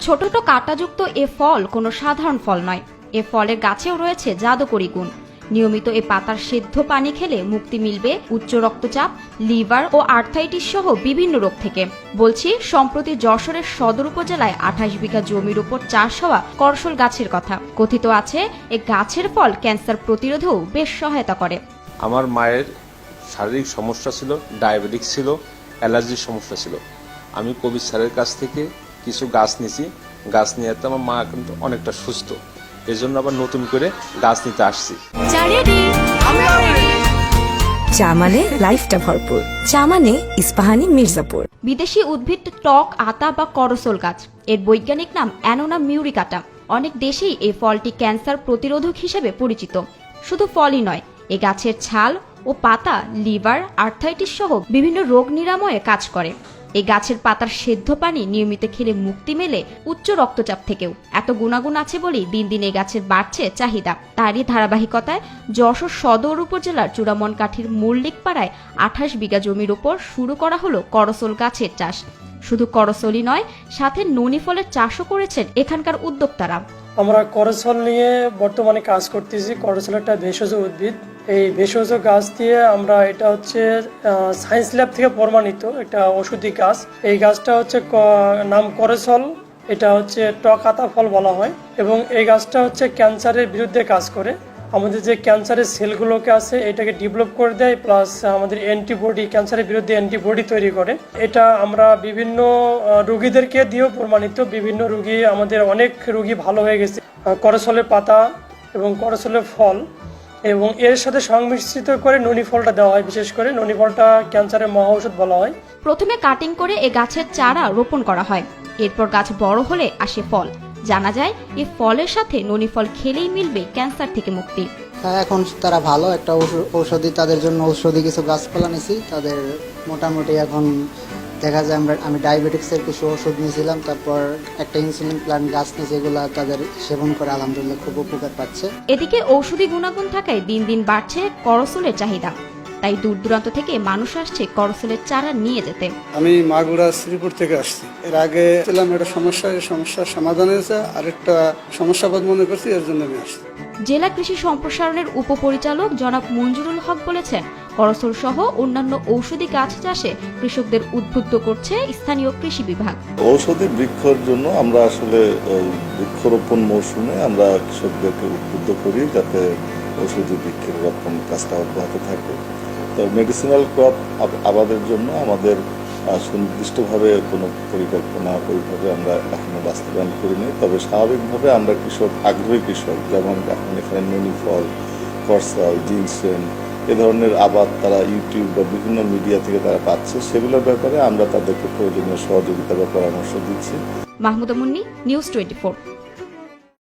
ছোট কাঁটাযুক্ত এ ফল কোনো সাধারণ ফল নয়। এ ফলের গাছেও রয়েছে জাদুকরী গুণ। নিয়মিত এ পাতার সেদ্ধ পানি খেলে মুক্তি মিলবে উচ্চ রক্তচাপ, লিভার ও আর্থাইটিস সহ বিভিন্ন রোগ থেকে। বলছি সম্প্রতি যশোরের সদর উপজেলায় 28 বিঘা জমির উপর চাষ হওয়া করসল গাছের কথা। কথিত আছে এ গাছের ফল ক্যান্সার প্রতিরোধেও বেশ সহায়তা করে। আমার মায়ের শারীরিক সমস্যা ছিল, ডায়াবেটিস ছিল, অ্যালার্জির সমস্যা ছিল। আমি কবির স্যারের কাছ থেকে কিছু গাছ নিয়েছি। গাছ নিয়ে আমার মা কিন্তু অনেকটা সুস্থ। এজন্য আবার নতুন করে গাছ নিতে আসছি। চা মানে লাইফটা ভরপুর, চা মানে ইস্পাহানি মির্জাপুর। বিদেশি উদ্ভিদ টক আতা বা করসল গাছ, এর বৈজ্ঞানিক নাম অ্যানোনা মিউরিকাটা। অনেক দেশেই এই ফলটি ক্যান্সার প্রতিরোধক হিসেবে পরিচিত। শুধু ফলই নয়, এ গাছের ছাল ও পাতা লিভার, আর্থাইটিস সহ বিভিন্ন রোগ নিরাময়ে কাজ করে। এই গাছের পাতার সেদ্ধ পানি নিয়মিত খেলে মুক্তি মেলে উচ্চ রক্তচাপ থেকেও। এত গুণাগুণ আছে বলেই দিন দিন এই গাছের বাড়ছে চাহিদা। তারই ধারাবাহিকতায় যশোর সদর উপজেলার চূড়ামনকাঠির মল্লিকপাড়ায় 28 বিঘা জমির উপর শুরু করা হলো করসল গাছের চাষ। শুধু করসলই নয়, সাথে ননি ফলের চাষও করেছেন এখানকার উদ্যোক্তারা। আমরা করসল নিয়ে বর্তমানে কাজ করতেছি। করসল একটা ভেষজ উদ্ভিদ। এই ভেষজ গাছ দিয়ে আমরা, এটা হচ্ছে সায়েন্স ল্যাব থেকে প্রমাণিত একটা ওষুধি গাছ। এই গাছটা হচ্ছে নাম করসল। এটা হচ্ছে টক আতা ফল বলা হয় এবং এই গাছটা হচ্ছে ক্যান্সারের বিরুদ্ধে কাজ করে। আমাদের যে ক্যান্সারের সেলগুলোকে আছে এটাকে ডেভেলপ করে দেয়, প্লাস আমাদের অ্যান্টিবডি, ক্যান্সারের বিরুদ্ধে অ্যান্টিবডি তৈরি করে। এটা আমরা বিভিন্ন রোগীদেরকে দিয়েও প্রমাণিত। বিভিন্ন রোগী, আমাদের অনেক রোগী ভালো হয়ে গেছে করসলের পাতা এবং করসলের ফল এবং এর সাথে সংমিশ্রিত করে ননি ফলটা দেওয়া হয়। বিশেষ করে ননি ফলটা ক্যান্সারের মহা ঔষধ বলা হয়। প্রথমে কাটিং করে এ গাছের চারা রোপণ করা হয়। এরপর গাছ বড় হলে আসে ফল। জানা যায় এই ফলের সাথে ননি ফল খেলেই মিলবে ক্যান্সার থেকে মুক্তি। হ্যাঁ, এখন তারা ভালো একটা ঔষধি, তাদের জন্য ঔষধি কিছু গাছপালা নিয়েছি। তাদের মোটামুটি এখন দেখা যায় আমি ডায়াবেটিক্সের কিছু ওষুধ নিয়েছিলাম, তারপর একটা ইনসুলিন প্ল্যান্ট গাছ নিয়েছি। এগুলা তাদের সেবন করে আলহামদুলিল্লাহ খুব উপকার পাচ্ছে। এদিকে ঔষধি গুণাগুণ থাকায় দিন দিন বাড়ছে করসলের চাহিদা। তাই দূর দূরান্ত থেকে মানুষ আসছে করসলের চারা নিয়ে যেতে। আমি মাগুরা শ্রীপুর থেকে আসছি। এর আগে ছিলাম একটা সমস্যার সমাধান হয়েছে, আরেকটা সমস্যাবোধ মনে করছি, এর জন্য আমি আসছি। জেলা কৃষি সম্প্রসারণের উপপরিচালক জনাব মঞ্জুরুল হক বলেছেন, করসল সহ অন্যান্য ঔষধি গাছ চাষে কৃষকদের উদ্বুদ্ধ করছে স্থানীয় কৃষি বিভাগ। ঔষধি বৃক্ষের জন্য আমরা আসলে বৃক্ষরোপণ মৌসুমে আমরা কৃষকদেরকে উদ্বুদ্ধ করি যাতে ঔষধি বৃক্ষের রোপণ কাজটা অব্যাহত থাকে। তো মেডিসিনাল ক্রপ আবাদের জন্য আমাদের সুনির্দিষ্টভাবে কোনো পরিকল্পনা ওইভাবে আমরা এখনো বাস্তবায়ন করিনি। তবে স্বাভাবিকভাবে আমরা আগ্রহী কৃষক, যেমন এখন এখানে ননি ফল, করসল, জিনসেন এ ধরনের আবাদ তারা ইউটিউব বা বিভিন্ন মিডিয়া থেকে তারা পাচ্ছে, সেগুলোর ব্যাপারে আমরা তাদেরকে প্রয়োজনীয় সহযোগিতা বা পরামর্শ দিচ্ছি। মাহমুদা মুন্নি, নিউজ 24।